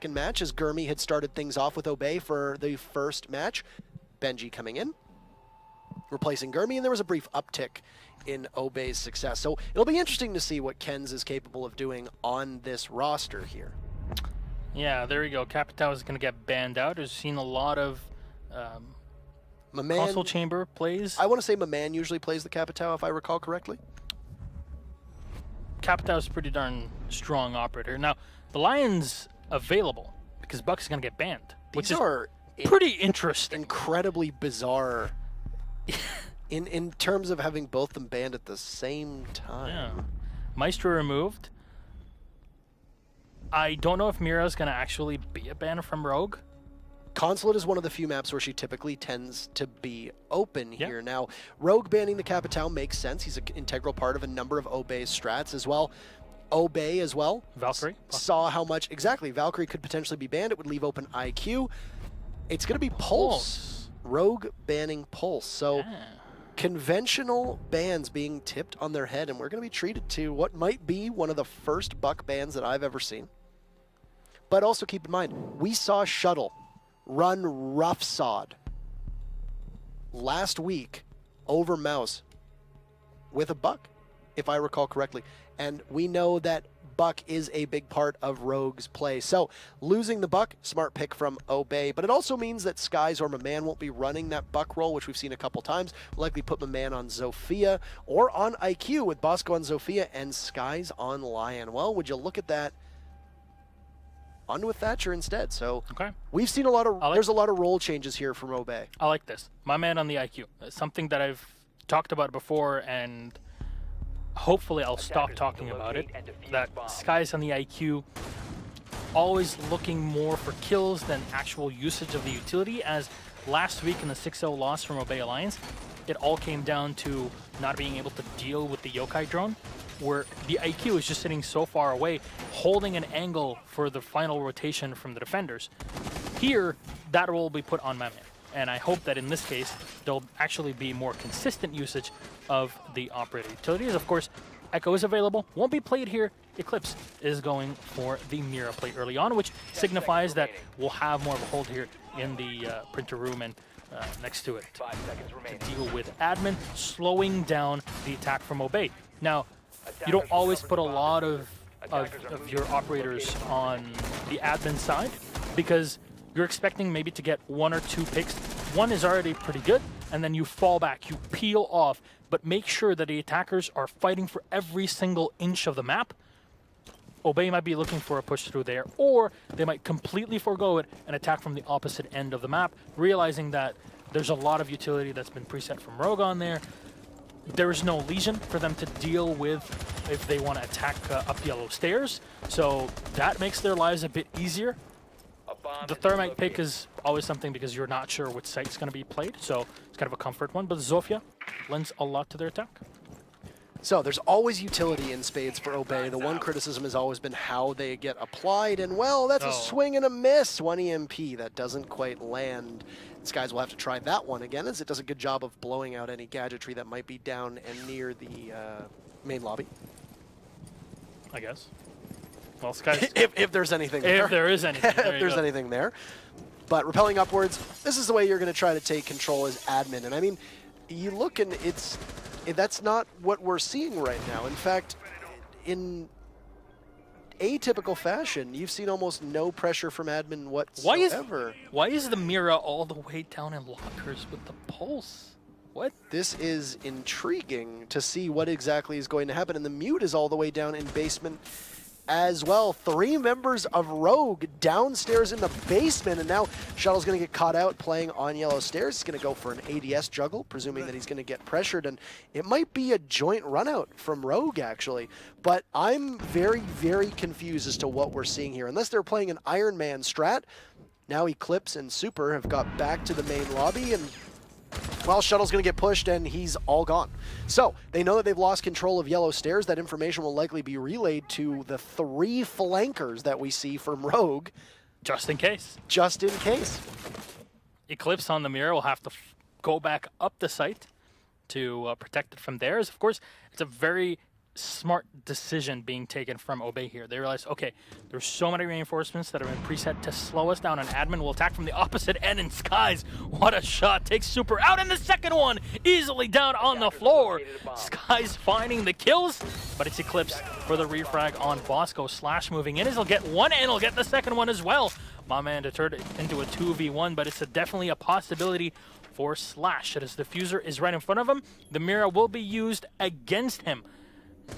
second match, as Gurmy had started things off with Obey for the first match. Benji coming in, replacing Gurmy, and there was a brief uptick in Obey's success. So it'll be interesting to see what Kenz is capable of doing on this roster here. Yeah, there you go. Capitao is going to get banned out. I've seen a lot of console chamber plays. I want to say Maman usually plays the Capitao, if I recall correctly. Capitao is a pretty darn strong operator. Now, the Lion's available because Buck is going to get banned, which is pretty interesting. Incredibly bizarre in terms of having both them banned at the same time. Yeah. Maestro removed. I don't know if Mira's going to actually be a ban from Rogue. Consulate is one of the few maps where she typically tends to be open here. Now, Rogue banning the Capitao makes sense. He's an integral part of a number of Obey's strats as well. Obey as well. Valkyrie. Saw how much, exactly, Valkyrie could potentially be banned. It would leave open IQ. It's going to be Pulse. Rogue banning Pulse. So conventional bans being tipped on their head, and we're going to be treated to what might be one of the first Buck bans that I've ever seen. But also keep in mind, we saw Shuttle run rough sod last week over Mouse with a Buck, if I recall correctly. And we know that Buck is a big part of Rogue's play. So losing the Buck, smart pick from Obey. But it also means that Skies or Maman won't be running that Buck role, which we've seen a couple times. We'll likely put Maman on Zofia or on IQ with Bosco on Zofia and Skies on Lion. Well, would you look at that? Onto a Thatcher instead. So we've seen a lot of, there's a lot of role changes here from Obey. I like this. My man on the IQ. Something that I've talked about before, and hopefully I'll stop talking about it. That Skies on the IQ, always looking more for kills than actual usage of the utility, as last week in the 6-0 loss from Obey Alliance, it all came down to not being able to deal with the yokai drone, where the IQ is just sitting so far away, holding an angle for the final rotation from the defenders. Here, that role will be put on my man. And I hope that in this case, there'll actually be more consistent usage of the operator utilities. Of course, Echo is available, won't be played here. Eclipse is going for the Mira play early on, which signifies that we'll have more of a hold here in the printer room and next to it to deal with admin, slowing down the attack from Obey. Now, you don't always put a lot of your operators on the admin side because you're expecting maybe to get 1 or 2 picks. One is already pretty good, and then you fall back, you peel off, but make sure that the attackers are fighting for every single inch of the map. Obey might be looking for a push through there, or they might completely forego it and attack from the opposite end of the map, realizing that there's a lot of utility that's been preset from Rogue on there. There is no Legion for them to deal with if they want to attack up yellow stairs, so that makes their lives a bit easier. The Thermite pick is always something because you're not sure which site's going to be played, so it's kind of a comfort one, but Zofia lends a lot to their attack. So there's always utility in spades for Obey. The one criticism has always been how they get applied, and well, that's a swing and a miss. 1 EMP, that doesn't quite land. Skies will have to try that one again, as it does a good job of blowing out any gadgetry that might be down and near the main lobby. I guess. Well, Skies... if there's anything there. If there is anything. If there's anything there. But repelling upwards, this is the way you're going to try to take control as admin. And I mean, you look and that's not what we're seeing right now. In fact, in atypical fashion, you've seen almost no pressure from admin whatsoever. Why is the Mira all the way down in lockers with the Pulse? What? This is intriguing to see what exactly is going to happen. And the Mute is all the way down in basement as well. 3 members of Rogue downstairs in the basement, and now Shuttle's going to get caught out playing on yellow stairs. He's going to go for an ADS juggle, presuming that he's going to get pressured, and it might be a joint runout from Rogue, actually. But I'm very, very confused as to what we're seeing here. Unless they're playing an Iron Man strat, now Eclipse and Super have got back to the main lobby, and well, Shuttle's going to get pushed, and he's all gone. So they know that they've lost control of yellow stairs. That information will likely be relayed to the 3 flankers that we see from Rogue. Just in case. Just in case. Eclipse on the Mirror will have to go back up the site to protect it from theirs. Of course, it's a very smart decision being taken from Obey here. They realized, okay, there's so many reinforcements that have been preset to slow us down, and Admin will attack from the opposite end, and Skies, what a shot, takes Super out, and the second one easily down on the floor. Skies finding the kills, but it's Eclipse for the refrag on Bosco. Slash moving in as he'll get one, and he'll get the second one as well. My man to turn it into a 2v1, but it's definitely a possibility for Slash. As the Diffuser is right in front of him, the Mira will be used against him.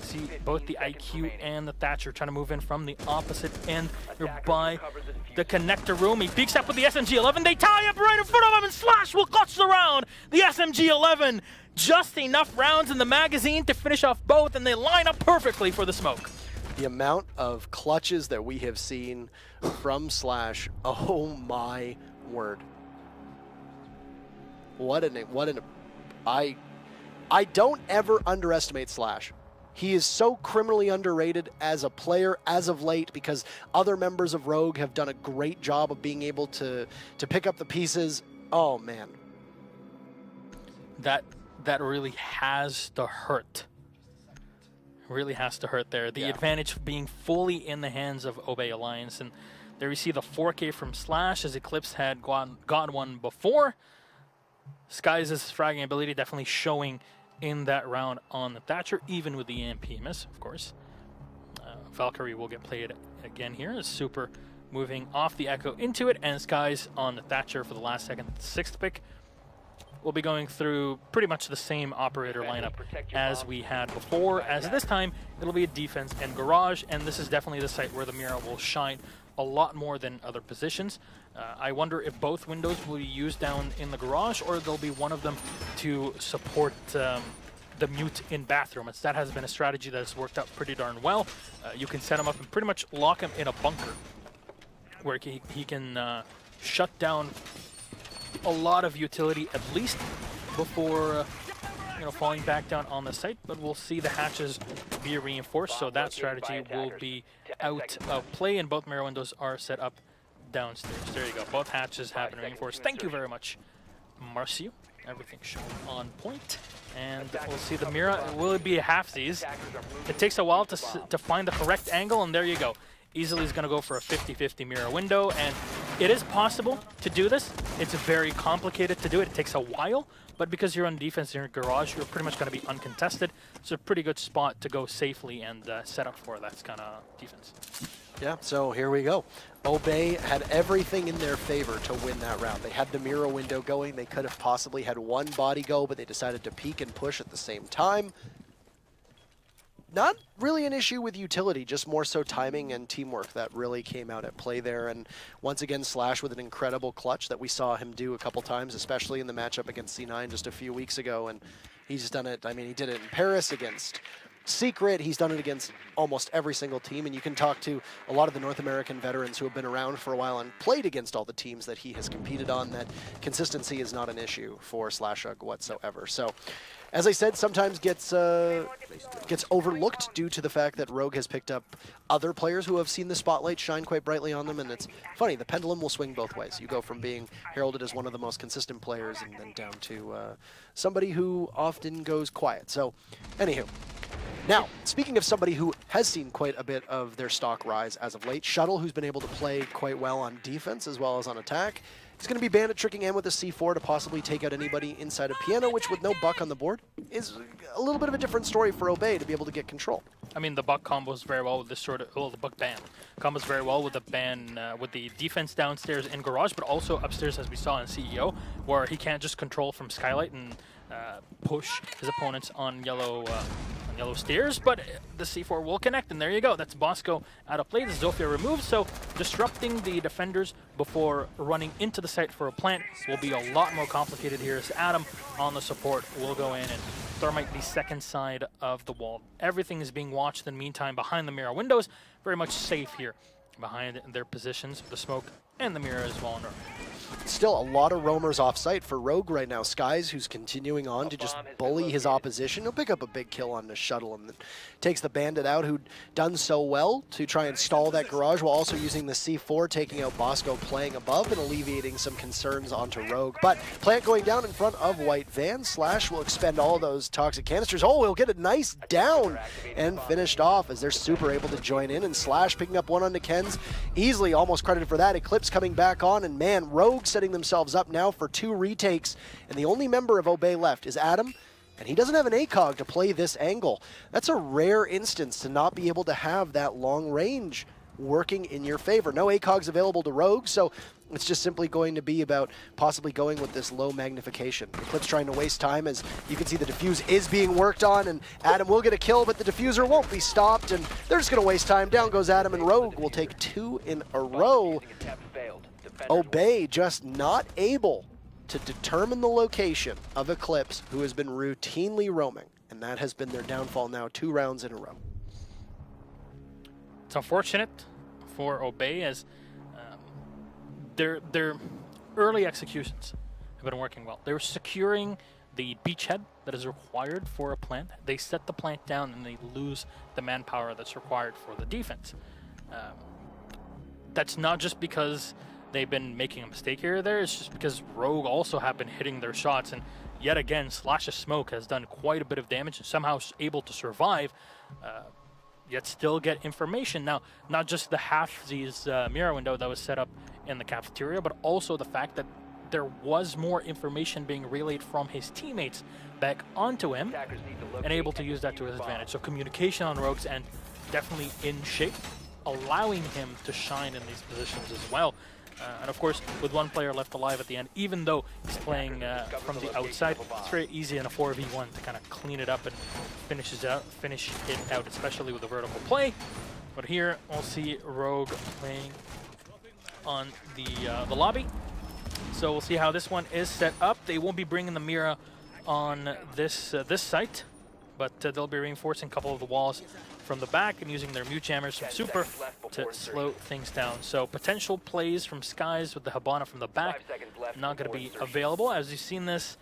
See both the IQ and the Thatcher trying to move in from the opposite end. You're by the connector room. He peeks up with the SMG-11. They tie up right in front of him, and Slash will clutch the round. The SMG-11, just enough rounds in the magazine to finish off both, and they line up perfectly for the smoke. The amount of clutches that we have seen from Slash, oh my word. I don't ever underestimate Slash. He is so criminally underrated as a player as of late because other members of Rogue have done a great job of being able to pick up the pieces. Oh, man. That really has to hurt. Really has to hurt there. The advantage being fully in the hands of Obey Alliance. And there we see the 4K from Slash as Eclipse had got one before. Skies' fragging ability definitely showing in that round on the Thatcher, even with the EMP miss, of course. Valkyrie will get played again here as Super moving off the Echo into it, and Skies on the Thatcher for the last second, 6th pick. We'll be going through pretty much the same operator lineup as we had before, as this time it'll be a defense and garage, and this is definitely the site where the Mira will shine a lot more than other positions. I wonder if both windows will be used down in the garage, or there'll be one of them to support the mute in bathroom. That has been a strategy that has worked out pretty darn well. You can set him up and pretty much lock him in a bunker, where he can shut down a lot of utility at least before falling back down on the site. But we'll see the hatches be reinforced, so that strategy will be out of play, and both mirror windows are set up downstairs. There you go. Both hatches have been reinforced. Thank you very much, Marcio. Everything shown on point. And we'll see the Mira. Will it be a halfsies? It takes a while to find the correct angle, and there you go. Easily is going to go for a 50-50 Mira window, and it is possible to do this. It's very complicated to do it. It takes a while, but because you're on defense in your garage, you're pretty much going to be uncontested. It's a pretty good spot to go safely and set up for that kind of defense. Yeah, so here we go. Obey had everything in their favor to win that round. They had the Mira window going. They could have possibly had one body go, but they decided to peek and push at the same time. Not really an issue with utility, just more so timing and teamwork that really came out at play there. And once again, Slash with an incredible clutch that we saw him do a couple times, especially in the matchup against C9 just a few weeks ago. And he's done it, I mean, he did it in Paris against Secret. He's done it against almost every single team, and you can talk to a lot of the North American veterans who have been around for a while and played against all the teams that he has competed on. That consistency is not an issue for Slashug whatsoever. So, as I said, sometimes gets overlooked due to the fact that Rogue has picked up other players who have seen the spotlight shine quite brightly on them, and it's funny, the pendulum will swing both ways. You go from being heralded as one of the most consistent players and then down to somebody who often goes quiet. So, anywho. Now, speaking of somebody who has seen quite a bit of their stock rise as of late, Shuttle, who's been able to play quite well on defense as well as on attack. He's going to be Bandit tricking in with a C4 to possibly take out anybody inside of Piano, which with no Buck on the board is a little bit of a different story for Obey to be able to get control. I mean, the Buck combos very well with this sort of, well, the Buck ban combos very well with the ban, with the defense downstairs in Garage, but also upstairs as we saw in CEO, where he can't just control from Skylight and push his opponents on yellow stairs, but the C4 will connect, and there you go. That's Bosco out of play. The Zofia removed, so disrupting the defenders before running into the site for a plant will be a lot more complicated here, as Adam on the support will go in and thermite the second side of the wall. Everything is being watched in the meantime behind the Mira windows. Very much safe here behind their positions, the smoke and the Mira as well. still a lot of roamers off-site for Rogue right now. Skies, who's continuing on to just bully his opposition. He'll pick up a big kill on the shuttle and then takes the bandit out, who'd done so well to try and stall that garage while also using the C4, taking out Bosco, playing above and alleviating some concerns onto Rogue. But plant going down in front of White Van. Slash will expend all those toxic canisters. Oh, he'll get a nice down and finished off as they're super able to join in. And Slash picking up one onto Ken's, easily almost credited for that. Eclipse coming back on, and man, Rogue setting themselves up now for 2 retakes. And the only member of Obey left is Adam, and he doesn't have an ACOG to play this angle. That's a rare instance to not be able to have that long range working in your favor. No ACOGs available to Rogue, so it's just simply going to be about possibly going with this low magnification. Eclipse trying to waste time, as you can see the defuse is being worked on, and Adam will get a kill, but the diffuser won't be stopped, and they're just going to waste time. Down goes Adam, and Rogue will take 2 in a row. Obey just not able to determine the location of Eclipse, who has been routinely roaming, and that has been their downfall now 2 rounds in a row. It's unfortunate for Obey, as their early executions have been working well. They're securing the beachhead that is required for a plant. They set the plant down and they lose the manpower that's required for the defense. That's not just because they've been making a mistake here or there, it's just because Rogue also have been hitting their shots, and yet again, Slash's smoke has done quite a bit of damage and somehow able to survive, yet still get information. Now, not just the half-Z's mirror window that was set up in the cafeteria, but also the fact that there was more information being relayed from his teammates back onto him, and able to use that to his advantage. So communication on Rogue's end definitely in shape, allowing him to shine in these positions as well. And of course, with 1 player left alive at the end, even though he's playing from the outside, it's very easy in a 4v1 to kind of clean it up and finish it out, especially with the vertical play. But here, we'll see Rogue playing on the lobby. So we'll see how this one is set up. They won't be bringing the Mira on this site, but they'll be reinforcing a couple of the walls from the back and using their mute jammers from Super to slow things down. So potential plays from Skies with the Habana from the back not going to be available. As you've seen this,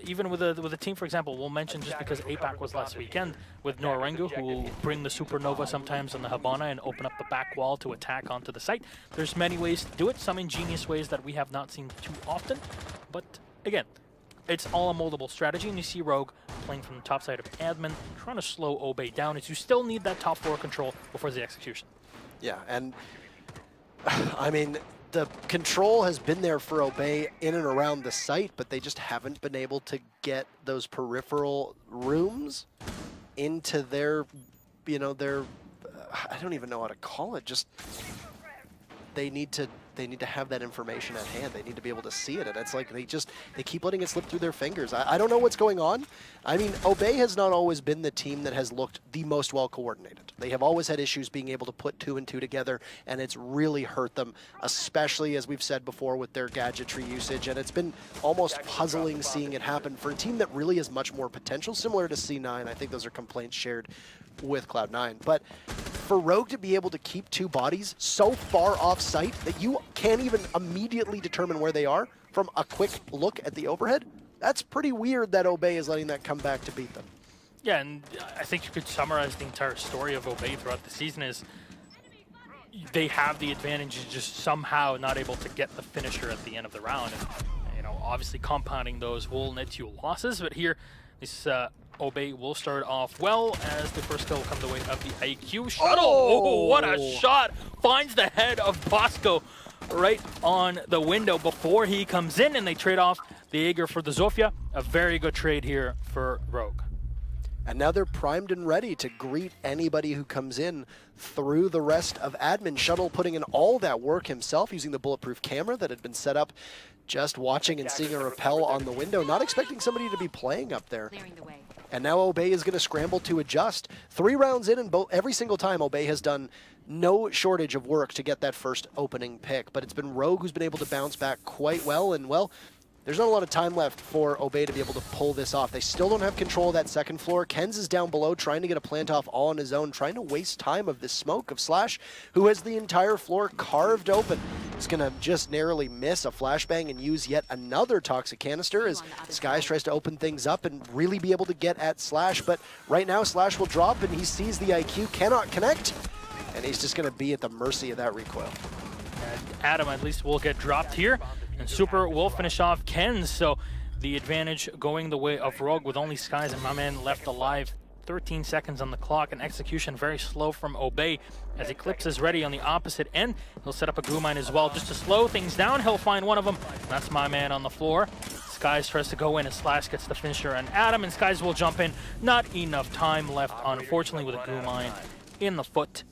even with a team, for example, we'll mention just because APAC was last weekend with Norengu, who will bring the Supernova sometimes on the Habana and open up the back wall to attack onto the site. There's many ways to do it, some ingenious ways that we have not seen too often, but again, it's all a moldable strategy, and you see Rogue playing from the top side of admin, trying to slow Obey down, as you still need that top 4 control before the execution. Yeah, and I mean, the control has been there for Obey in and around the site, but they just haven't been able to get those peripheral rooms into their, you know, their, I don't even know how to call it, just they need to have that information at hand. They need to be able to see it, and it's like they keep letting it slip through their fingers. I don't know what's going on. I mean, Obey has not always been the team that has looked the most well coordinated. They have always had issues being able to put 2 and 2 together, and it's really hurt them, especially, as we've said before, with their gadgetry usage, and it's been almost puzzling seeing it happen for a team that really has much more potential, similar to C9. I think those are complaints shared with Cloud9. But for Rogue to be able to keep 2 bodies so far off site that you can't even immediately determine where they are from a quick look at the overhead, that's pretty weird that Obey is letting that come back to beat them. Yeah, and I think you could summarize the entire story of Obey throughout the season is they have the advantage of just somehow not able to get the finisher at the end of the round. And, you know, obviously compounding those will net you losses, but here, this Obey will start off well as the first kill will come the way of the IQ shuttle. Oh, what a shot! Finds the head of Bosco right on the window before he comes in, and they trade off the Jaeger for the Zofia. A very good trade here for Rogue. And now they're primed and ready to greet anybody who comes in through the rest of admin. Shuttle putting in all that work himself, using the bulletproof camera that had been set up, just watching and seeing a rappel on the window, not expecting somebody to be playing up there. And now Obey is going to scramble to adjust. 3 rounds in, and every single time Obey has done no shortage of work to get that first opening pick. But it's been Rogue who's been able to bounce back quite well, and well, there's not a lot of time left for Obey to be able to pull this off. They still don't have control of that second floor. Kenz is down below trying to get a plant off all on his own, trying to waste time of this smoke of Slash, who has the entire floor carved open. He's going to just narrowly miss a flashbang and use yet another toxic canister as Skies tries to open things up and really be able to get at Slash. But right now, Slash will drop and he sees the IQ, cannot connect, and he's just going to be at the mercy of that recoil. And Adam at least will get dropped here, and Super will finish off Kenz. So the advantage going the way of Rogue with only Skies and my man left alive. 13 seconds on the clock, and execution very slow from Obey as Eclipse is ready on the opposite end. He'll set up a glue mine as well just to slow things down. He'll find one of them. That's my man on the floor. Skies tries to go in, and Slash gets the finisher, and Adam and Skies will jump in. Not enough time left, unfortunately, with a glue mine in the foot.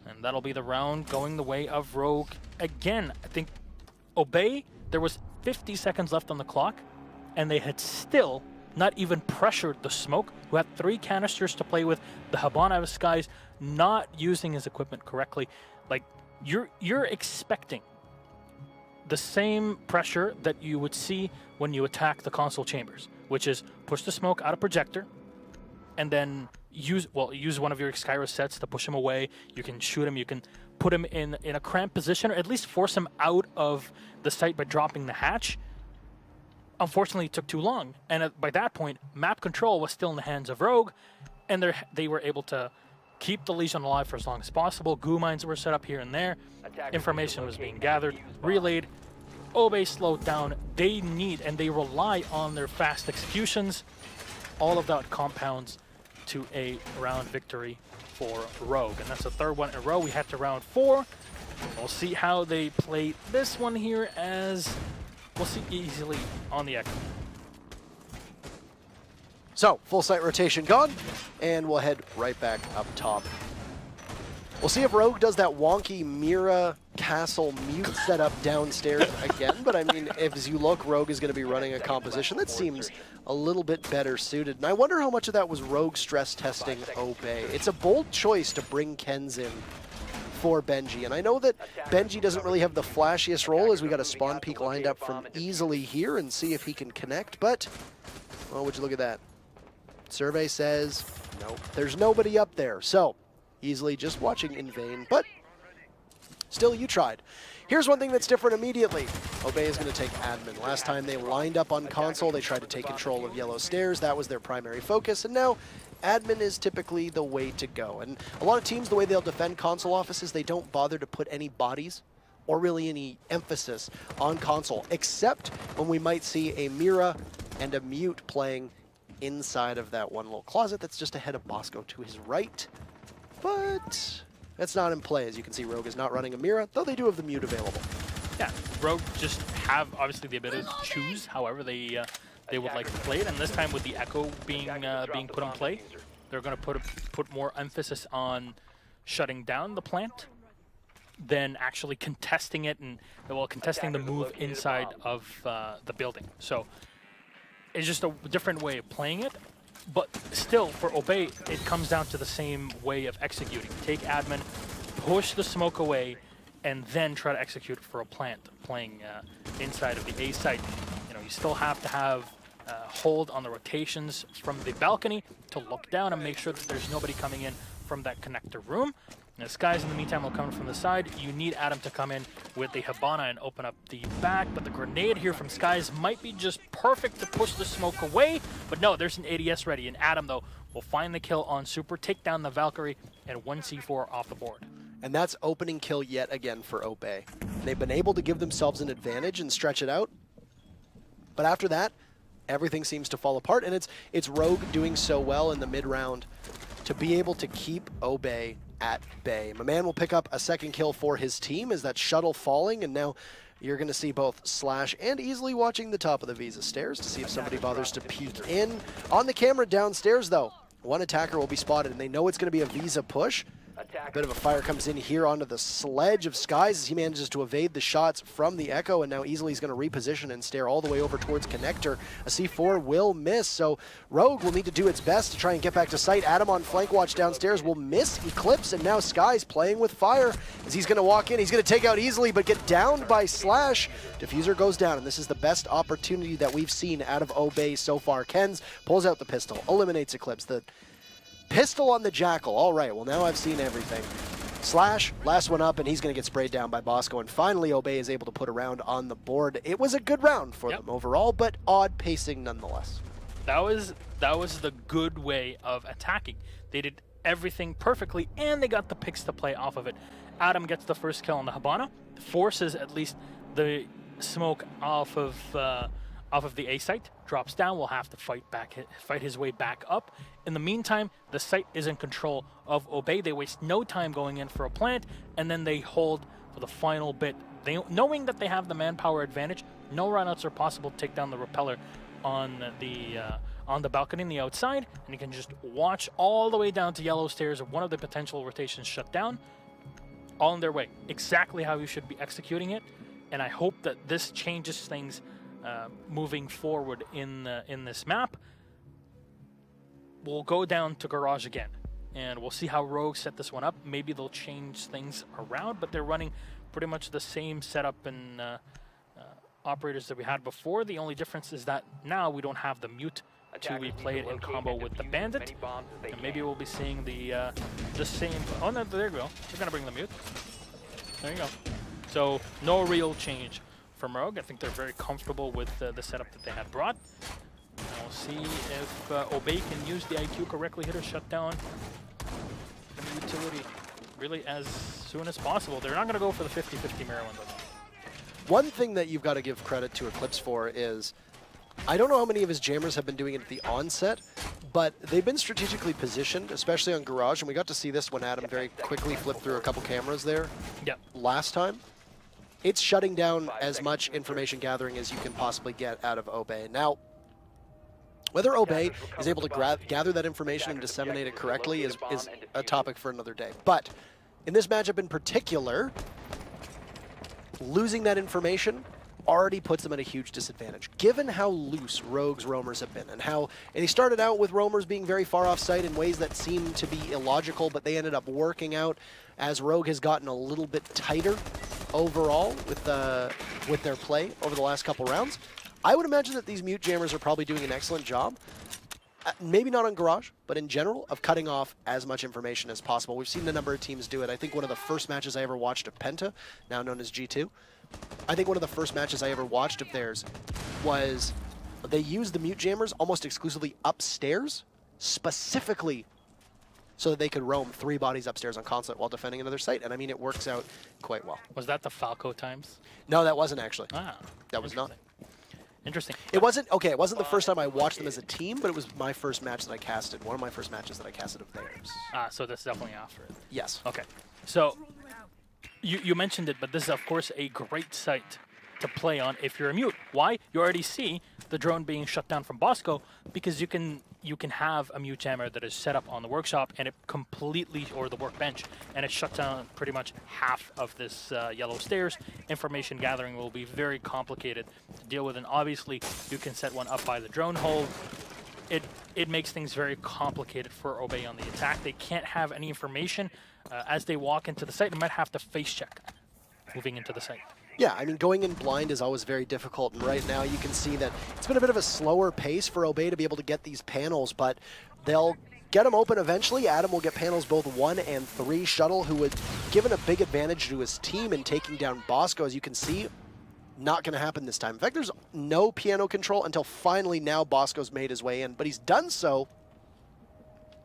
And that'll be the round going the way of Rogue. Again, I think Obey, there was 50 seconds left on the clock, and they had still not even pressured the smoke, who had 3 canisters to play with. The Habana of Skies not using his equipment correctly. Like, you're expecting the same pressure that you would see when you attack the console chambers, which is push the smoke out of projector, and then use one of your Skyro sets to push him away. You can shoot him, you can put him in a cramped position, or at least force him out of the site by dropping the hatch. Unfortunately, it took too long, and by that point, map control was still in the hands of Rogue, and they were able to keep the Legion alive for as long as possible. Goo mines were set up here and there. Information was being gathered, relayed. Obey slowed down. They need and they rely on their fast executions. All of that compounds to a round victory for Rogue, and that's the 3rd one in a row. We head to round 4. We'll see how they play this one here, as we'll see easily on the Echo. So, full site rotation gone, and we'll head right back up top. We'll see if Rogue does that wonky Mira Castle mute setup downstairs again, but I mean, as you look, Rogue is going to be running a composition that seems a little bit better suited. And I wonder how much of that was Rogue stress testing Obey. It's a bold choice to bring Kenz in for Benji, and I know that Benji doesn't really have the flashiest role, as we got a spawn peek lined up from easily here and see if he can connect, but, well, would you look at that? Survey says, nope, there's nobody up there, so easily just watching in vain, but still, you tried. Here's one thing that's different immediately. Obey is going to take admin. Last time they lined up on console, they tried to take control of yellow stairs. That was their primary focus, and now admin is typically the way to go. And a lot of teams, the way they'll defend console offices, they don't bother to put any bodies or really any emphasis on console, except when we might see a Mira and a Mute playing inside of that one little closet that's just ahead of Bosco to his right. But that's not in play. As you can see, Rogue is not running a Mira, though they do have the Mute available. Yeah, Rogue just have obviously the ability to choose however they would like to play it, and this time with the Echo being put in play, they're going to put more emphasis on shutting down the plant than actually contesting it, and well, contesting the move inside of the building. So it's just a different way of playing it. But still, for Obey, it comes down to the same way of executing. Take admin, push the smoke away, and then try to execute for a plant playing inside of the A site. You know, you still have to have hold on the rotations from the balcony to look down and make sure that there's nobody coming in from that connector room. Now, Skies, in the meantime, will come from the side. You need Adam to come in with the Habana and open up the back, but the grenade here from Skies might be just perfect to push the smoke away. But no, there's an ADS ready, and Adam, though, will find the kill on Super, take down the Valkyrie, and 1 C4 off the board. And that's opening kill yet again for Obey. They've been able to give themselves an advantage and stretch it out, but after that, everything seems to fall apart, and it's Rogue doing so well in the mid-round to be able to keep Obey at bay. My man will pick up a 2nd kill for his team as that shuttle falling, and now you're going to see both Slash and Easily watching the top of the Visa stairs to see if somebody bothers to peek in. On the camera downstairs, though, one attacker will be spotted, and they know it's going to be a Visa push. A bit of a fire comes in here onto the sledge of Skies as he manages to evade the shots from the Echo, and now easily he's going to reposition and stare all the way over towards Connector. A C4 will miss, so Rogue will need to do its best to try and get back to sight. Adam on flank watch downstairs will miss Eclipse, and now Skies playing with fire as he's going to walk in. He's going to take out easily, but get downed by Slash. Diffuser goes down, and this is the best opportunity that we've seen out of Obey so far. Kenz pulls out the pistol, eliminates Eclipse. The pistol on the Jackal. All right, well, now I've seen everything. Slash, last one up, and he's going to get sprayed down by Bosco. And finally, Obey is able to put a round on the board. It was a good round for them overall, but odd pacing nonetheless. That was the good way of attacking. They did everything perfectly, and they got the picks to play off of it. Adam gets the first kill on the Habana, forces at least the smoke off of the A site, drops down, will have to fight his way back up. In the meantime, the site is in control of Obey. They waste no time going in for a plant, and then they hold for the final bit. Knowing that they have the manpower advantage, no runouts are possible to take down the repeller on the balcony on the outside, and you can just watch all the way down to yellow stairs of one of the potential rotations shut down, all on their way. Exactly how you should be executing it, and I hope that this changes things moving forward in this map. We'll go down to Garage again, and we'll see how Rogue set this one up. Maybe they'll change things around, but they're running pretty much the same setup and operators that we had before. The only difference is that now we don't have the mute to replay it in combo with the Bandit, and maybe we'll be seeing the same. Oh no, there you go. We're gonna bring the mute. There you go. So no real change from Rogue. I think they're very comfortable with the setup that they had brought. We'll see if Obey can use the IQ correctly here to shut down the utility really as soon as possible. They're not going to go for the 50-50 mirror one, though. One thing that you've got to give credit to Eclipse for is, I don't know how many of his jammers have been doing it at the onset, but they've been strategically positioned, especially on Garage, and we got to see this when Adam very quickly flipped through a couple cameras there last time. It's shutting down as much information gathering as you can possibly get out of Obey. Now, whether Obey is able to gather that information and disseminate it correctly is a topic for another day. But in this matchup in particular, losing that information already puts them at a huge disadvantage. Given how loose Rogue's roamers have been, and he started out with roamers being very far off site in ways that seemed to be illogical, but they ended up working out as Rogue has gotten a little bit tighter overall with their play over the last couple rounds. I would imagine that these mute jammers are probably doing an excellent job, maybe not on Garage, but in general, of cutting off as much information as possible. We've seen a number of teams do it. I think one of the first matches I ever watched of Penta, now known as G2, I think one of the first matches I ever watched of theirs was they used the mute jammers almost exclusively upstairs, specifically so that they could roam 3 bodies upstairs on Consulate while defending another site. And I mean, it works out quite well. Was that the Falco times? No, that wasn't actually. Ah, that was not. Interesting. It wasn't the first time I watched them as a team, but it was my first match that I casted. One of my first matches that I casted of theirs. Ah, so that's definitely after it. Yes. Okay. So you mentioned it, but this is of course a great site to play on if you're a mute. Why? You already see the drone being shut down from Bosco because you can have a mute jammer that is set up on the workshop and it completely, or the workbench, and it shuts down pretty much half of this yellow stairs. Information gathering will be very complicated to deal with, and obviously you can set one up by the drone hole. It makes things very complicated for Obey on the attack. They can't have any information as they walk into the site. They might have to face check moving into the site. Yeah, I mean, going in blind is always very difficult, and right now you can see that it's been a bit of a slower pace for Obey to be able to get these panels, but they'll get them open eventually. Adam will get panels both 1 and 3. Shuttle, who was given a big advantage to his team in taking down Bosco, as you can see, not going to happen this time. In fact, there's no piano control until finally now Bosco's made his way in, but he's done so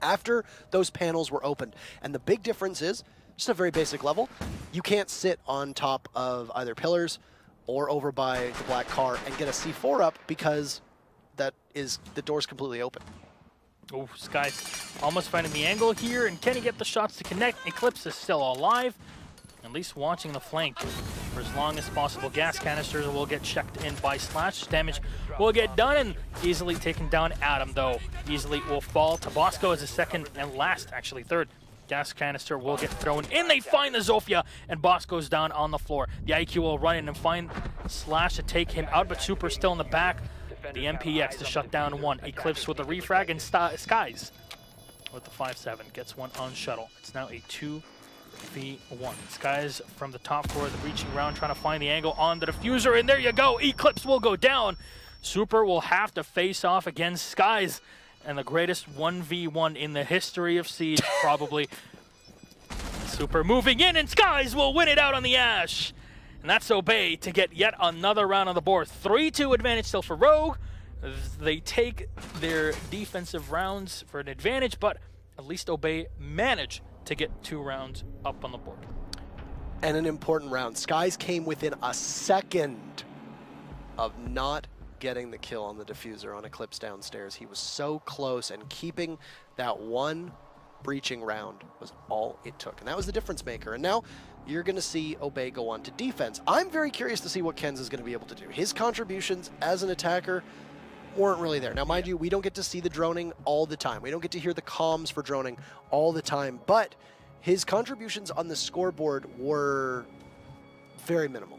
after those panels were opened. And the big difference is, just a very basic level, you can't sit on top of either pillars or over by the black car and get a C4 up because the door's completely open. Oh, Sky's almost finding the angle here, and can he get the shots to connect? Eclipse is still alive, at least watching the flank for as long as possible. Gas canisters will get checked in by Slash. Damage will get done, and easily taken down. Adam, though, easily will fall to Bosco as a second and last, actually third, Gas canister will get thrown in. They find the Zofia, and Boss goes down on the floor. The IQ will run in and find Slash to take him out, but Super's still in the back. The MPX to shut down one. Eclipse with the refrag, and Skies with the 5-7 gets one on shuttle. It's now a 2v1. Skies from the top floor, the breaching round, trying to find the angle on the diffuser, and there you go. Eclipse will go down. Super will have to face off against Skies, and the greatest 1v1 in the history of Siege, probably. Super moving in, and Skies will win it out on the Ash. And that's Obey to get yet another round on the board. 3-2 advantage still for Rogue. They take their defensive rounds for an advantage, but at least Obey managed to get 2 rounds up on the board. And an important round. Skies came within a second of not getting the kill on the diffuser on Eclipse downstairs. He was so close, and keeping that one breaching round was all it took. And that was the difference maker. And now you're going to see Obey go on to defense. I'm very curious to see what Kenz is going to be able to do. His contributions as an attacker weren't really there. Now, mind you, we don't get to see the droning all the time. We don't get to hear the comms for droning all the time, but his contributions on the scoreboard were very minimal.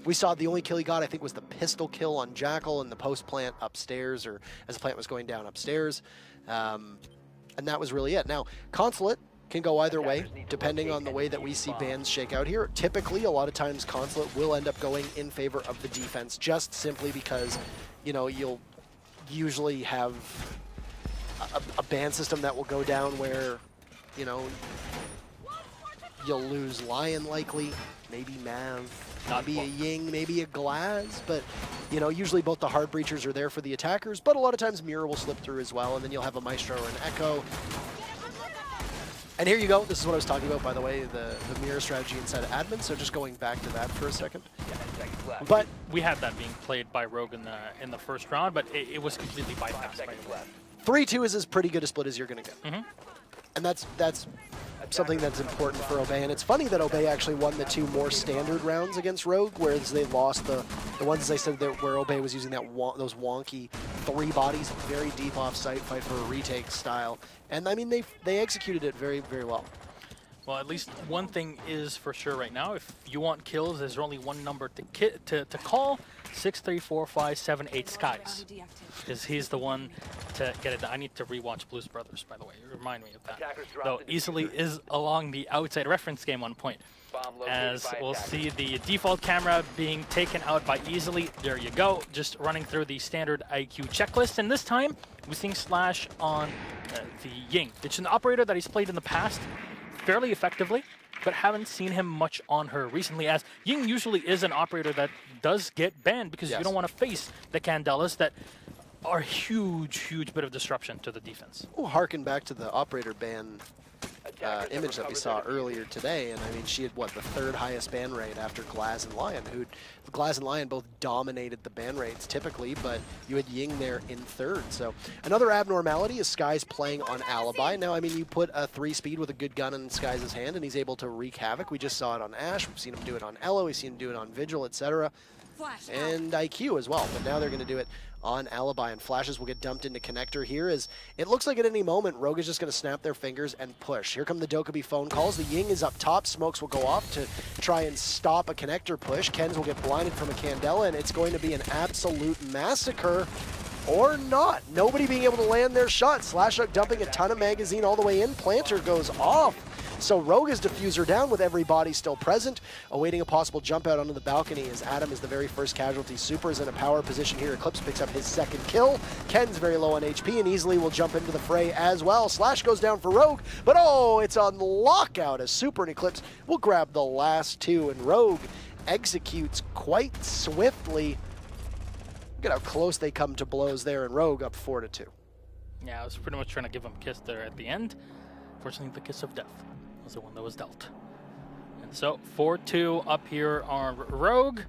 We saw the only kill he got, I think, was the pistol kill on Jackal in the post plant upstairs, or as the plant was going down upstairs. And that was really it. Now, Consulate can go either way, depending on the way that we see bans shake out here. Typically, a lot of times, Consulate will end up going in favor of the defense, just simply because, you know, you'll usually have a ban system that will go down where, you know, you'll lose Lion likely, maybe Mav, maybe a Ying, maybe a Glaz, but, you know, usually both the hard breachers are there for the attackers, but a lot of times Mirror will slip through as well, and then you'll have a Maestro or an Echo. And here you go. This is what I was talking about, by the way, the mirror strategy inside of admin. So just going back to that for a second. But we had that being played by Rogue in the first round, but it was completely bypassed. 3-2 is as pretty good a split as you're going to get. And that's something that's important for Obey. And it's funny that Obey actually won the 2 more standard rounds against Rogue, whereas they lost the ones, as I said, where Obey was using those wonky 3 bodies, very deep off-site fight for a retake style. And I mean, they executed it very, very well. Well, at least one thing is for sure right now. If you want kills, there's only one number to call: 63457 Skies, because he's the one to get it. I need to rewatch Blues Brothers, by the way. Remind me of that. Though Easily is along the outside reference game on point. As we'll see the default camera being taken out by Easily. There you go, just running through the standard IQ checklist. And this time, we're seeing Slash on the Ying. It's an operator that he's played in the past fairly effectively, but haven't seen him much on her recently, as Ying usually is an operator that does get banned because you don't want to face the Candelas that are huge bit of disruption to the defense. We'll harken back to the operator ban image that we saw earlier today, and I mean, she had, what, the 3rd highest ban rate after Glaz and Lion, who Glaz and Lion both dominated the ban rates typically, but you had Ying there in 3rd. So another abnormality is Skies playing on Alibi. Now, I mean, you put a 3-speed with a good gun in Skies' hand, and he's able to wreak havoc. We just saw it on Ash, we've seen him do it on Elo, we've seen him do it on Vigil, etc. And IQ as well, but now they're going to do it on Alibi, and flashes will get dumped into connector here, as it looks like at any moment Rogue is just going to snap their fingers and push. Here come the Dokkaebi phone calls. The Ying is up top. Smokes will go off to try and stop a connector push. Kenz will get blinded from a Candela, and it's going to be an absolute massacre. Or not. Nobody being able to land their shot. Slashuk dumping a ton of magazine all the way in. Planter goes off. So Rogue is diffuser down with every body still present, awaiting a possible jump out onto the balcony as Adam is the very first casualty. Super is in a power position here. Eclipse picks up his 2nd kill. Ken's very low on HP and Easily will jump into the fray as well. Slash goes down for Rogue, but oh, it's on lockout as Super and Eclipse will grab the last 2, and Rogue executes quite swiftly. Look at how close they come to blows there, and Rogue up 4-2. Yeah, I was pretty much trying to give him a kiss there at the end. Fortunately, the kiss of death was the one that was dealt. And so 4-2 up here on Rogue.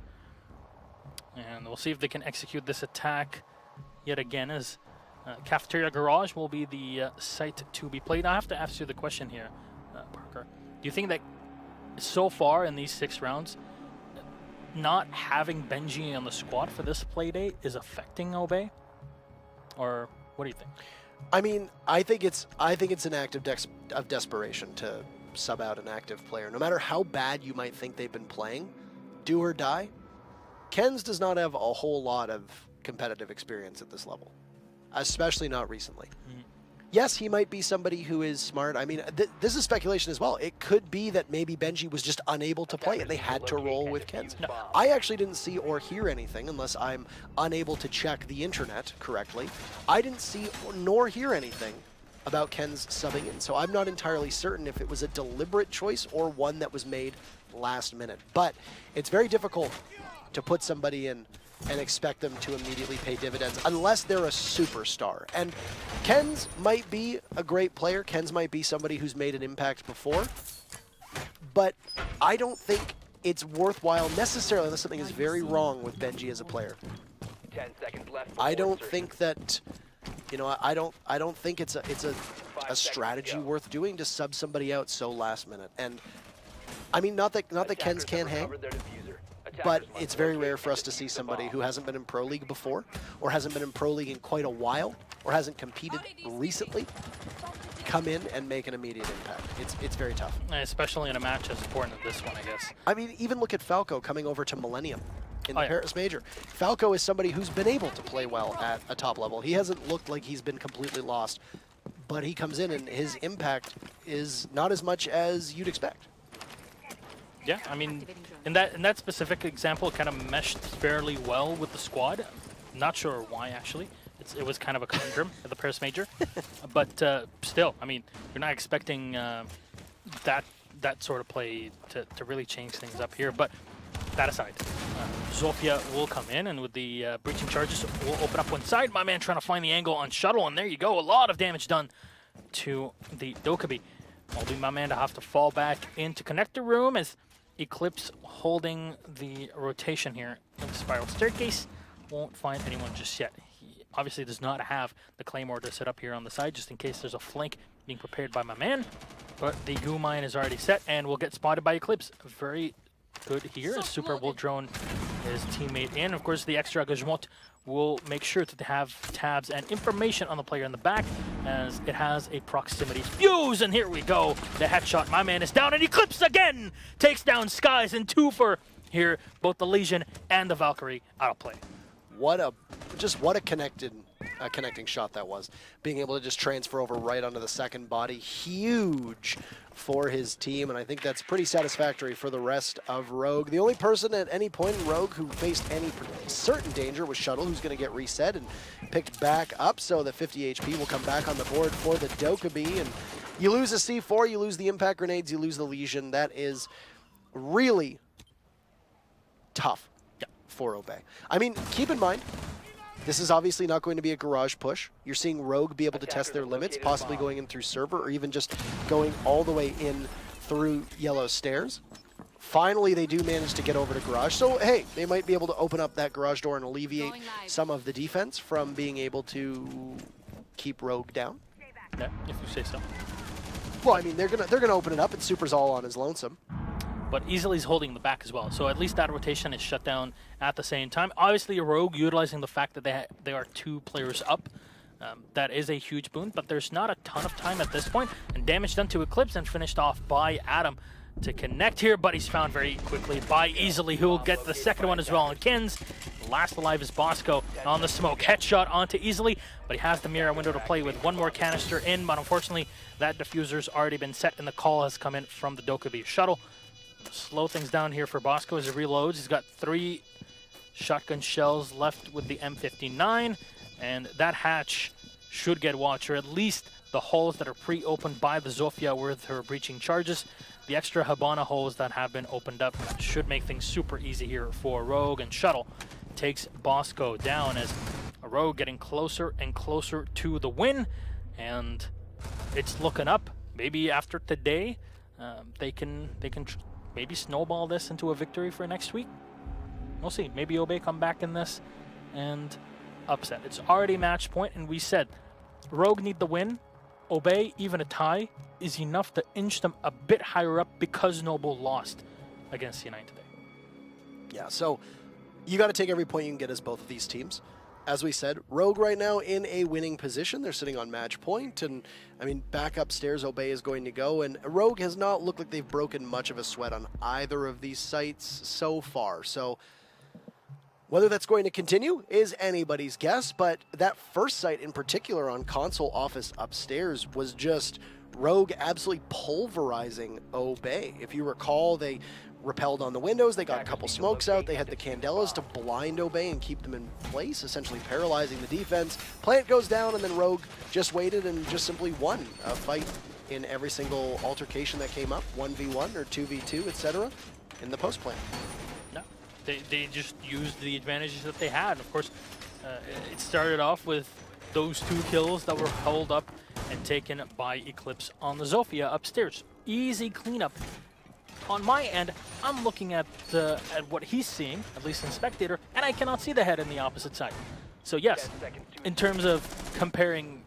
And we'll see if they can execute this attack yet again, as Cafeteria Garage will be the site to be played. I have to ask you the question here, Parker. Do you think that so far in these 6 rounds, not having Benji on the squad for this play date is affecting Obey? Or what do you think? I mean, I think it's an act of desperation to sub out an active player. No matter how bad you might think they've been playing, do or die, Kenz does not have a whole lot of competitive experience at this level, especially not recently. Yes, he might be somebody who is smart. I mean, this is speculation as well. It could be that maybe Benji was just unable to play and they had to roll with Kenz. No. I actually didn't see or hear anything, unless I'm unable to check the internet correctly. I didn't see nor hear anything about Kenz subbing in, so I'm not entirely certain if it was a deliberate choice or one that was made last minute. But it's very difficult to put somebody in and expect them to immediately pay dividends unless they're a superstar. And Kenz might be a great player. Kenz might be somebody who's made an impact before. But I don't think it's worthwhile necessarily, unless something is very wrong with Benji as a player. 10 seconds left. I don't think that, you know, I don't think it's a strategy worth doing to sub somebody out so last minute. And I mean, not that Kenz can't hang, but it's very rare for us to see somebody who hasn't been in Pro League before, or hasn't been in Pro League in quite a while, or hasn't competed recently, come in and make an immediate impact. It's very tough. Especially in a match as important as this one, I guess. I mean, even look at Falco coming over to Millennium in the Paris Major. Falco is somebody who's been able to play well at a top level. He hasn't looked like he's been completely lost, but he comes in and his impact is not as much as you'd expect. Yeah, I mean, in that specific example, it kind of meshed fairly well with the squad. Not sure why, actually. It was kind of a conundrum at the Paris Major. But still, I mean, you're not expecting that sort of play to really change things up here. But that aside, Zofia will come in, and with the breaching charges, will open up one side. My man trying to find the angle on Shuttle, and there you go. A lot of damage done to the Dokkaebi. Only my man to have to fall back into connector room as Eclipse holding the rotation here in the spiral staircase. Won't find anyone just yet. He obviously does not have the Claymore to set up here on the side, just in case there's a flank being prepared by my man. But the goo mine is already set and will get spotted by Eclipse. Very good here. Super will drone his teammate in. Of course, the extra engagement will make sure to have tabs and information on the player in the back, as it has a proximity fuse. And here we go. The headshot. My man is down, and Eclipse again takes down Skies, and 2 for here. Both the Legion and the Valkyrie out of play. What a connecting shot that was. Being able to just transfer over right onto the second body, huge for his team, and I think that's pretty satisfactory for the rest of Rogue. The only person at any point in Rogue who faced any certain danger was Shuttle, who's going to get reset and picked back up, so the 50 HP will come back on the board for the Dokkaebi. And you lose a C4, you lose the impact grenades, you lose the Legion. That is really tough for Obey. I mean, keep in mind, this is obviously not going to be a garage push. You're seeing Rogue be able to test their limits, possibly going in through server, or even just going all the way in through yellow stairs. Finally, they do manage to get over to garage. So, hey, they might be able to open up that garage door and alleviate some of the defense from being able to keep Rogue down. Yeah, if you say so. Well, I mean, they're gonna open it up, and Super's all on his lonesome. But Easily's holding the back as well, so at least that rotation is shut down at the same time. Obviously, Rogue utilizing the fact that they are 2 players up. That is a huge boon, but there's not a ton of time at this point. And damage done to Eclipse and finished off by Adam to connect here, but he's found very quickly by Easily, who will get the second one as well. And Kenz, last alive is Bosco on the smoke. Headshot onto Easily, but he has the mirror window to play with one more canister in, but unfortunately, that diffuser's already been set, and the call has come in from the Dokkaebi shuttle. Slow things down here for Bosco as he reloads. He's got 3 shotgun shells left with the M59, and that hatch should get watched, or at least the holes that are pre-opened by the Zofia with her breaching charges. The extra Habana holes that have been opened up should make things super easy here for Rogue, and Shuttle takes Bosco down as Rogue getting closer and closer to the win, and it's looking up. Maybe after today, they can maybe snowball this into a victory for next week. We'll see. Maybe Obey come back in this and upset. It's already match point, and we said Rogue need the win. Obey, even a tie, is enough to inch them a bit higher up because Noble lost against C9 today. Yeah, so you got to take every point you can get as both of these teams. as we said, Rogue right now in a winning position. They're sitting on match point, and I mean, back upstairs, Obey is going to go, and Rogue has not looked like they've broken much of a sweat on either of these sites so far. So whether that's going to continue is anybody's guess, but that first site in particular on console office upstairs was just Rogue absolutely pulverizing Obey. If you recall, they repelled on the windows, they got a couple smokes out, they had the Candelas to blind Obey and keep them in place, essentially paralyzing the defense. Plant goes down, and then Rogue just waited and just simply won a fight in every single altercation that came up, 1v1 or 2v2, etc., in the post plant. No, they just used the advantages that they had. Of course, it started off with those 2 kills that were held up and taken by Eclipse on the Zofia upstairs. Easy cleanup. On my end, I'm looking at what he's seeing, at least in Spectator, and I cannot see the head in the opposite side. So yes, in terms of comparing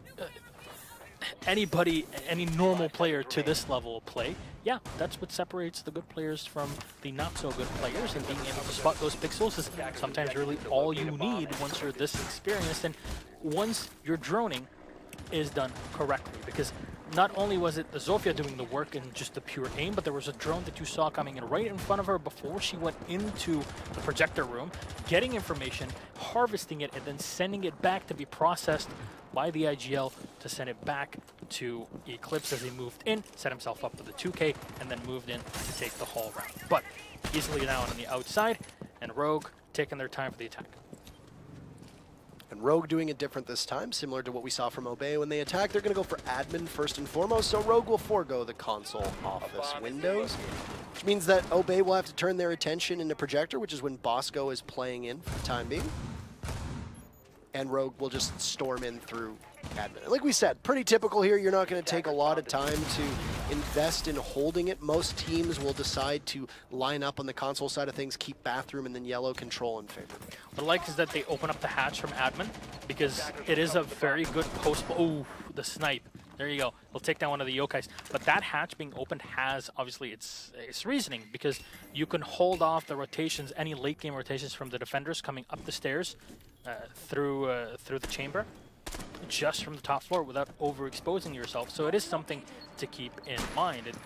anybody, any normal player to this level of play, yeah, that's what separates the good players from the not so good players, and being able to spot those pixels is sometimes really all you need once you're this experienced, and once your droning is done correctly, because not only was it the Zofia doing the work and just the pure aim, but there was a drone that you saw coming in right in front of her before she went into the projector room, getting information, harvesting it, and then sending it back to be processed by the IGL to send it back to Eclipse as he moved in, set himself up with a 2K, and then moved in to take the whole round. But easily down on the outside, and Rogue taking their time for the attack. And Rogue doing it different this time, similar to what we saw from Obey when they attack. They're going to go for admin first and foremost, so Rogue will forego the console office windows, which means that Obey will have to turn their attention into projector, which is when Bosco is playing in for the time being. And Rogue will just storm in through admin. Like we said, pretty typical here. You're not going to take a lot of time to invest in holding it. Most teams will decide to line up on the console side of things, keep bathroom, and then yellow control in favor. What I like is that they open up the hatch from admin, because it is a very good post. Oh, the snipe. There you go. He'll take down one of the yokais. But that hatch being opened has, obviously, its reasoning, because you can hold off the rotations, any late game rotations from the defenders coming up the stairs through the chamber, just from the top floor without overexposing yourself. So it is something to keep in mind. And,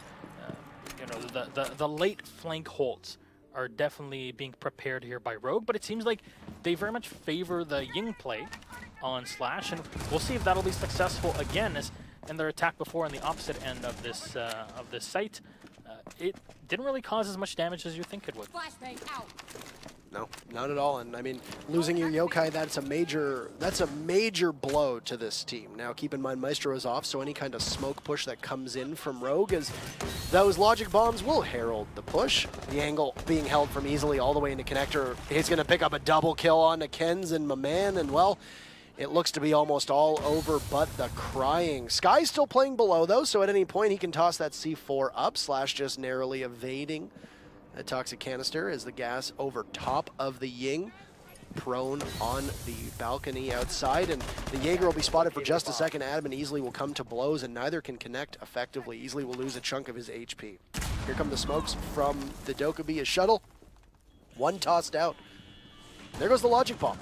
you know, the late flank holds are definitely being prepared here by Rogue, but it seems like they very much favor the Ying play on Slash, and we'll see if that'll be successful again, as in their attack before on the opposite end of this site. It didn't really cause as much damage as you think it would. No, not at all. And I mean, losing your yokai, that's a major blow to this team. Now keep in mind Maestro is off, so any kind of smoke push that comes in from Rogue, is those logic bombs will herald the push. The angle being held from easily all the way into connector. He's going to pick up a double kill on the Kens and Maman, and well, it looks to be almost all over but the crying. Sky's still playing below though, so at any point he can toss that C4 up. Slash just narrowly evading a toxic canister as the gas over top of the Ying, prone on the balcony outside, and the Jaeger will be spotted for just a second. Admin easily will come to blows, and neither can connect effectively. Easily will lose a chunk of his HP. Here come the smokes from the Dokkaebi, a shuttle. One tossed out. There goes the logic bomb.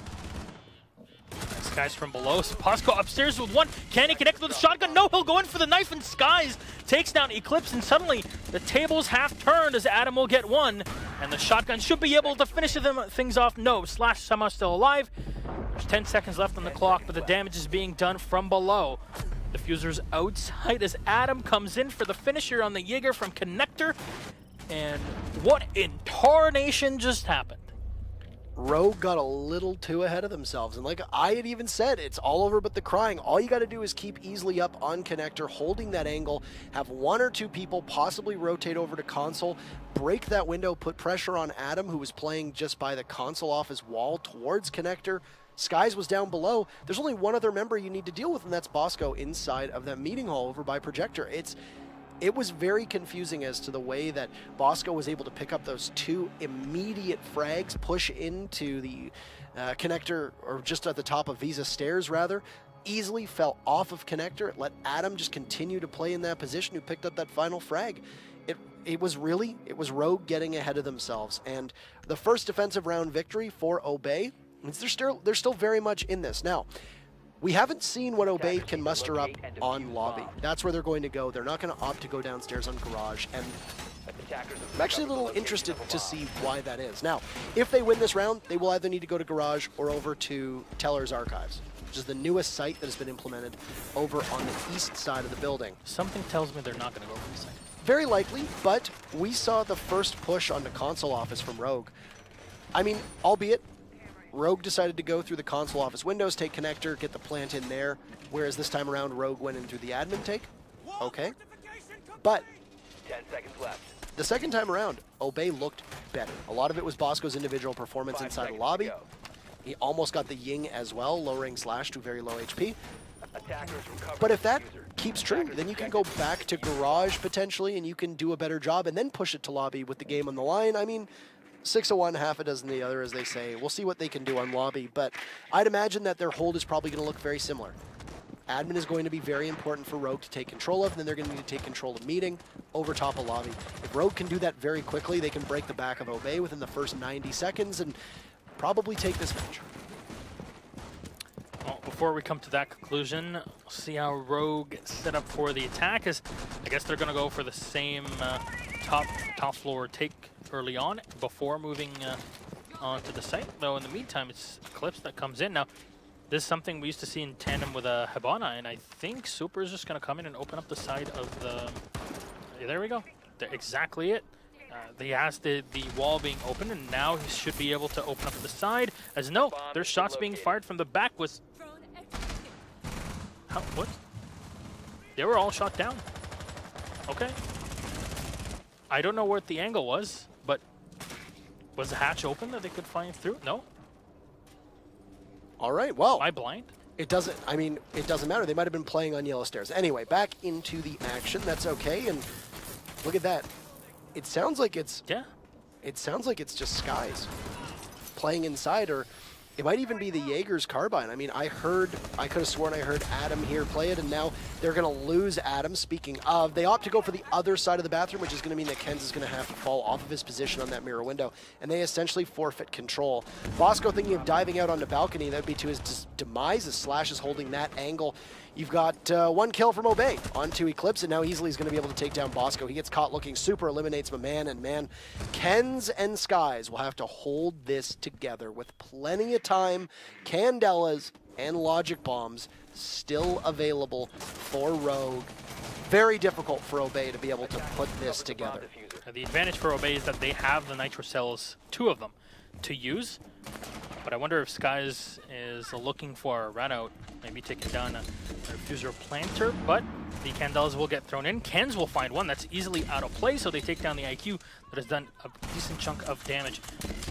Skies from below. Bosco upstairs with one. Can he connect with the shotgun? No, he'll go in for the knife, and Skies takes down Eclipse, and suddenly the tables half turned as Adam will get one, and the shotgun should be able to finish things off. No, Slash somehow still alive. There's 10 seconds left on the clock, but the damage is being done from below. Diffuser's outside as Adam comes in for the finisher on the Jaeger from connector, and what in tarnation just happened? Rogue got a little too ahead of themselves, and like I had even said, it's all over but the crying. All you got to do is keep easily up on connector, holding that angle, have one or two people possibly rotate over to console, break that window, put pressure on Adam, who was playing just by the console office wall towards connector. Skies was down below. There's only one other member you need to deal with, and that's Bosco inside of that meeting hall over by projector. It was very confusing as to the way that Bosco was able to pick up those two immediate frags, push into the connector, or just at the top of Visa stairs rather, easily fell off of connector. It let Adam just continue to play in that position, who picked up that final frag. It was Rogue getting ahead of themselves. And the first defensive round victory for Obey They're still very much in this. Now, we haven't seen what Obey can muster up on lobby. That's where they're going to go. They're not going to opt to go downstairs on garage, and I'm actually a little interested to see why that is. Now, if they win this round, they will either need to go to garage or over to Teller's Archives, which is the newest site that has been implemented over on the east side of the building. Something tells me they're not going to go for the site. Very likely, but we saw the first push on the console office from Rogue. I mean, albeit, Rogue decided to go through the console office windows, take connector, get the plant in there, whereas this time around, Rogue went in through the admin take. Okay. But 10 seconds left. the second time around, Obey looked better. A lot of it was Bosco's individual performance inside the lobby. He almost got the Ying as well, lowering Slash to very low HP. But if that keeps true, then you can go back to garage potentially, and you can do a better job and then push it to lobby with the game on the line. I mean, 6 of one, half a dozen the other, as they say. We'll see what they can do on lobby, but I'd imagine that their hold is probably going to look very similar. Admin is going to be very important for Rogue to take control of, and then they're going to need to take control of meeting over top of lobby. If Rogue can do that very quickly, they can break the back of Obey within the first 90 seconds and probably take this match. Well, before we come to that conclusion, see how Rogue set up for the attack. Is I guess they're going to go for the same top floor take early on before moving onto the site. Though in the meantime, it's Eclipse that comes in. Now, this is something we used to see in tandem with Hibana, and I think Super is just going to come in and open up the side of the... There we go. Exactly it. He has the wall being open, and now he should be able to open up the side. As no, there's shots being fired from the back with... How, what? They were all shot down. Okay. I don't know what the angle was, but was the hatch open that they could find through? No? All right, well. Am I blind? It doesn't, I mean, it doesn't matter. They might have been playing on yellow stairs. Anyway, back into the action. That's okay, and look at that. It sounds like it's... Yeah. It sounds like it's just Skies playing inside, or it might even be the Jaeger's carbine. I mean, I could have sworn I heard Adam here play it, and now they're going to lose Adam. Speaking of, they opt to go for the other side of the bathroom, which is going to mean that Kenz is going to have to fall off of his position on that mirror window, and they essentially forfeit control. Bosco thinking of diving out on the balcony. That would be to his demise, as Slash is holding that angle. You've got one kill from Obey onto Eclipse, and now easily he's going to be able to take down Bosco. He gets caught looking super, eliminates my man, and man, Kenz and Skies will have to hold this together with plenty of time. Candelas and Logic Bombs still available for Rogue. Very difficult for Obey to be able to put this together. The advantage for Obey is that they have the Nitro Cells, 2 of them, to use. But I wonder if Skies is looking for a run out, maybe taking down a Refuser Planter, but the Candelas will get thrown in. Kenz will find one that's easily out of play, so they take down the IQ that has done a decent chunk of damage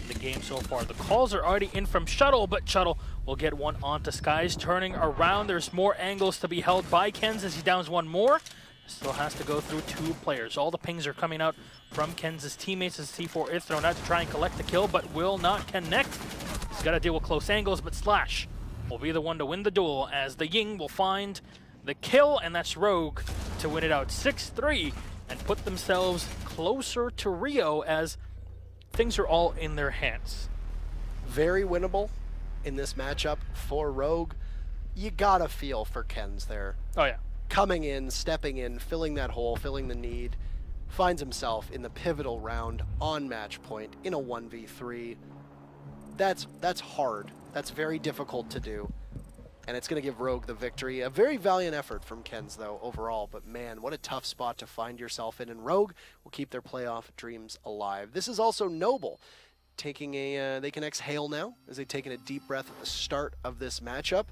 in the game so far. The calls are already in from Shuttle, but Shuttle will get one onto Skies. Turning around, there's more angles to be held by Kenz as he downs one more. Still has to go through 2 players. All the pings are coming out from Kenz's teammates as T4 is thrown out to try and collect the kill, but will not connect. He's got to deal with close angles, but Slash will be the one to win the duel as the Ying will find the kill, and that's Rogue to win it out 6-3 and put themselves closer to Rio as things are all in their hands. Very winnable in this matchup for Rogue. You gotta feel for Kenz there. Oh yeah. Coming in, stepping in, filling that hole, filling the need, finds himself in the pivotal round on match point in a 1v3. That's hard. That's very difficult to do. And it's going to give Rogue the victory. A very valiant effort from Kenz, though, overall. But man, what a tough spot to find yourself in. And Rogue will keep their playoff dreams alive. This is also Noble taking a... they can exhale now as they've taken a deep breath at the start of this matchup.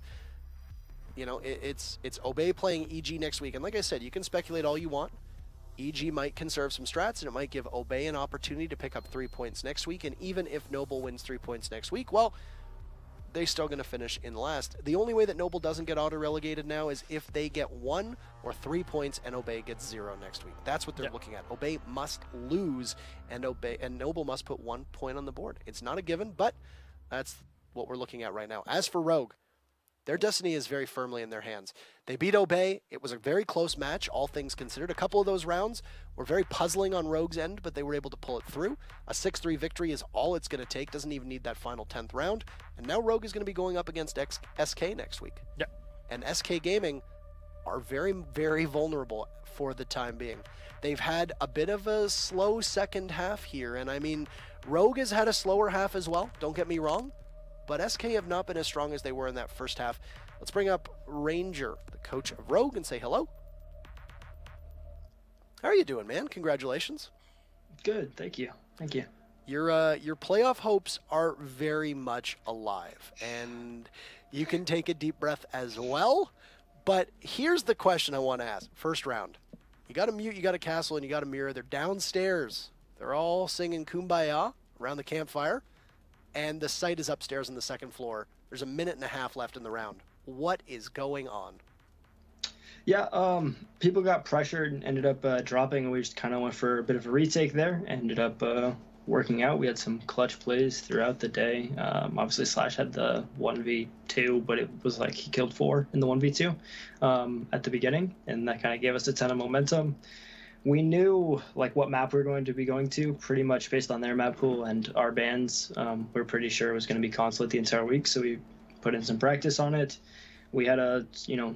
You know, it's Obey playing EG next week. And like I said, you can speculate all you want. EG might conserve some strats, and it might give Obey an opportunity to pick up 3 points next week. And even if Noble wins 3 points next week, well, they're still going to finish in last. The only way that Noble doesn't get auto-relegated now is if they get 1 or 3 points and Obey gets 0 next week. That's what they're looking at. Obey must lose, and Noble must put 1 point on the board. It's not a given, but that's what we're looking at right now. As for Rogue, Their destiny is very firmly in their hands. They beat Obey. It was a very close match, all things considered. A couple of those rounds were very puzzling on Rogue's end, but they were able to pull it through. A 6-3 victory is all it's going to take. Doesn't even need that final 10th round. And now Rogue is going to be going up against SK next week. Yep. And SK Gaming are very, very vulnerable for the time being. They've had a bit of a slow second half here. And I mean, Rogue has had a slower half as well. Don't get me wrong. But SK have not been as strong as they were in that first half. Let's bring up Ranger, the coach of Rogue, and say hello. How are you doing, man? Congratulations. Good, thank you. Thank you. Your playoff hopes are very much alive, and you can take a deep breath as well. But here's the question I want to ask. First round. You got a Mute, you got a Castle, and you got a Mirror. They're downstairs. They're all singing Kumbaya around the campfire. And the site is upstairs on the second floor. There's a minute and a half left in the round. What is going on? Yeah, people got pressured and ended up dropping, and we just kind of went for a bit of a retake there. Ended up working out. We had some clutch plays throughout the day. Obviously, Slash had the 1v2, but it was like he killed 4 in the 1v2 at the beginning, and that kind of gave us a ton of momentum. We knew like what map we were going to be going to pretty much based on their map pool and our bans. We're pretty sure it was going to be Consulate the entire week, so we put in some practice on it. We had a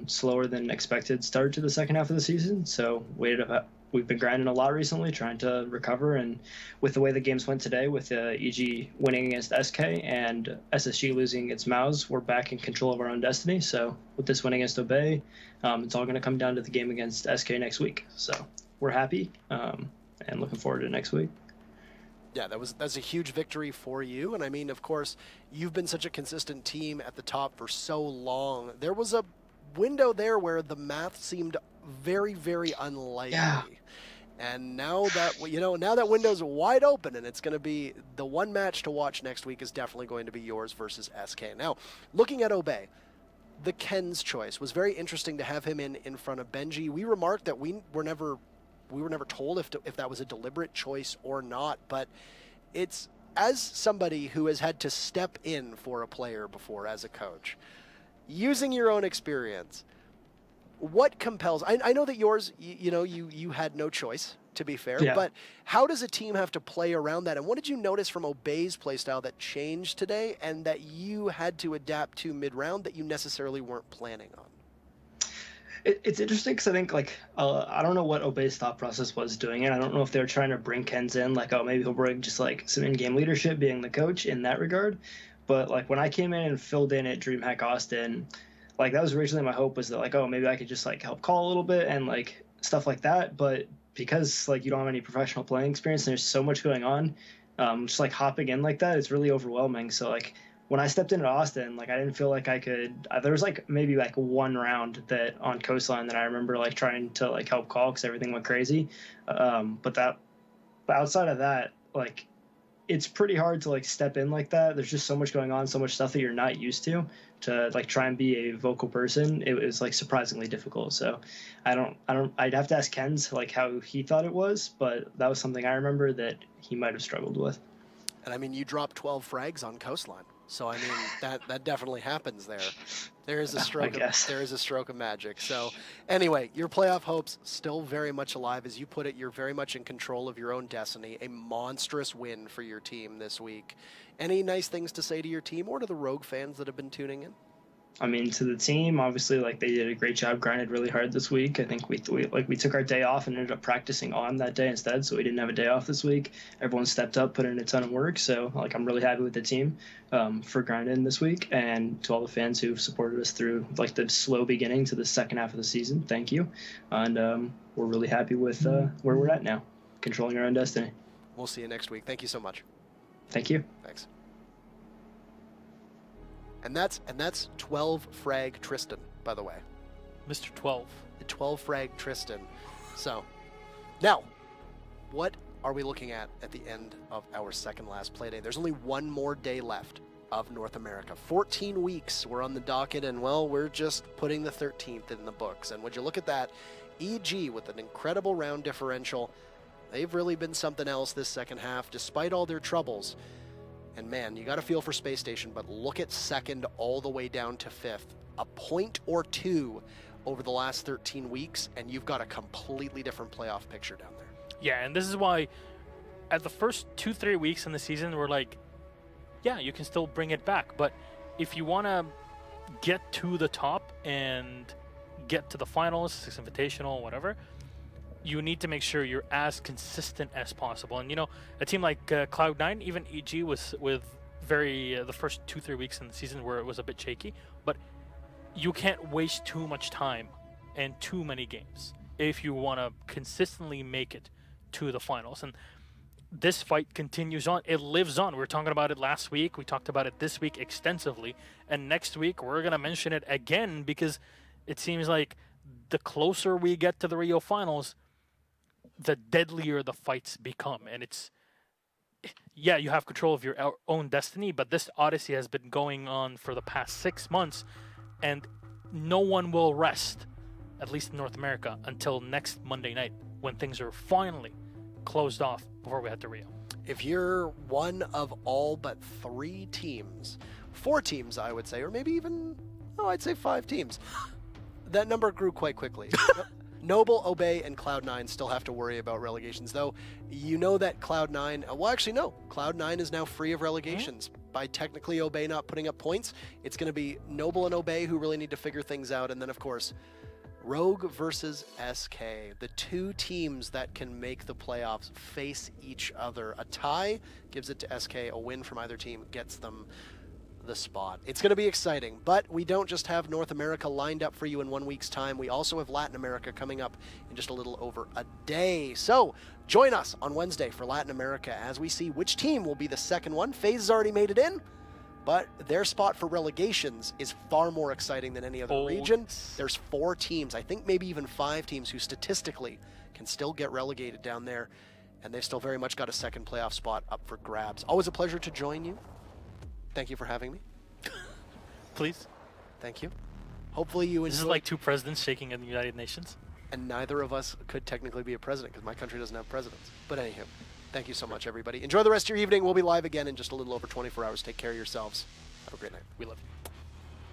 slower than expected start to the second half of the season, so we've been grinding a lot recently, trying to recover. And with the way the games went today, with EG winning against SK and SSG losing against Mouse, we're back in control of our own destiny. So with this win against Obey, it's all going to come down to the game against SK next week. So we're happy and looking forward to next week. Yeah, that's a huge victory for you. And I mean, of course, you've been such a consistent team at the top for so long. There was a window there where the math seemed very, very unlikely. Yeah. And now that now that window's wide open, and it's going to be the one match to watch next week is definitely going to be yours versus SK. Now, looking at Obey, the Ken's choice was very interesting to have him in front of Benji. We remarked that we were never told if that was a deliberate choice or not, but it's, as somebody who has had to step in for a player before as a coach, using your own experience, what compels, I know that yours, you had no choice, to be fair, yeah. But how does a team have to play around that? And what did you notice from Obey's playstyle that changed today and that you had to adapt to mid-round that you necessarily weren't planning on? It's interesting because I think, I don't know what Obey's thought process was doing it. I don't know if they were trying to bring Ken's in, maybe he'll bring just, some in-game leadership, being the coach in that regard. But, when I came in and filled in at DreamHack Austin, that was originally my hope, was that, maybe I could just, help call a little bit and, stuff like that. But because, you don't have any professional playing experience and there's so much going on, just, hopping in like that, it's really overwhelming. So, when I stepped into Austin, I didn't feel like I could. There was maybe one round that on Coastline that I remember trying to help call because everything went crazy. But outside of that, it's pretty hard to step in like that. There's just so much going on, so much stuff that you're not used to try and be a vocal person. It was surprisingly difficult. So I'd have to ask Ken's how he thought it was, but that was something I remember that he might have struggled with. And I mean, you dropped 12 frags on Coastline. So I mean, that definitely happens there. There is a stroke. There is a stroke of magic. So anyway, your playoff hopes still very much alive. As you put it, you're very much in control of your own destiny. A monstrous win for your team this week. Any nice things to say to your team or to the Rogue fans that have been tuning in? I mean, to the team, obviously, they did a great job, grinded really hard this week. I think we took our day off and ended up practicing on that day instead, so we didn't have a day off this week. Everyone stepped up, put in a ton of work, so I'm really happy with the team for grinding this week. And to all the fans who've supported us through the slow beginning to the second half of the season, thank you. And we're really happy with where we're at now, controlling our own destiny. We'll see you next week. Thank you so much. Thank you. Thanks. And that's 12 frag Tristan, by the way. Mr. 12. The 12 frag Tristan. So, now, what are we looking at the end of our second last play day? There's only one more day left of North America. 14 weeks we're on the docket, and well, we're just putting the 13th in the books. And would you look at that, EG with an incredible round differential. They've really been something else this second half, despite all their troubles. And man, you got to feel for Space Station, but look at second all the way down to fifth. a point or two over the last 13 weeks, and you've got a completely different playoff picture down there. Yeah, and this is why at the first 2-3 weeks in the season, we're like, yeah, you can still bring it back. But if you want to get to the top and get to the finals, Six Invitational, whatever, you need to make sure you're as consistent as possible. And, you know, a team like Cloud9, even EG was with the first 2-3 weeks in the season where it was a bit shaky, but you can't waste too much time and too many games if you want to consistently make it to the finals. And this fight continues on. It lives on. We were talking about it last week. We talked about it this week extensively. And next week, we're going to mention it again because it seems like the closer we get to the Rio finals, the deadlier the fights become. And it's, yeah, you have control of your own destiny, but this Odyssey has been going on for the past 6 months, and no one will rest, at least in North America, until next Monday night when things are finally closed off before we head to Rio. If you're one of all but 3 teams, 4 teams, I would say, or maybe even, I'd say 5 teams. That number grew quite quickly. Noble, Obey, and Cloud9 still have to worry about relegations, though. You know that Cloud9, well, actually, no. Cloud9 is now free of relegations. By technically Obey not putting up points, it's going to be Noble and Obey who really need to figure things out. And then, of course, Rogue versus SK. The 2 teams that can make the playoffs face each other. A tie gives it to SK. A win from either team gets them the spot. It's going to be exciting, but we don't just have North America lined up for you in 1 week's time. We also have Latin America coming up in just a little over a day. So join us on Wednesday for Latin America as we see which team will be the second one. FaZe has already made it in, but their spot for relegations is far more exciting than any other region. There's 4 teams, I think maybe even 5 teams, who statistically can still get relegated down there, and they've still very much got a second playoff spot up for grabs. Always a pleasure to join you. Thank you for having me. Please. Thank you. Hopefully you enjoy. This is like 2 presidents shaking in the United Nations. And neither of us could technically be a president because my country doesn't have presidents. But anywho, thank you so much, everybody. Enjoy the rest of your evening. We'll be live again in just a little over 24 hours. Take care of yourselves. Have a great night. We love you.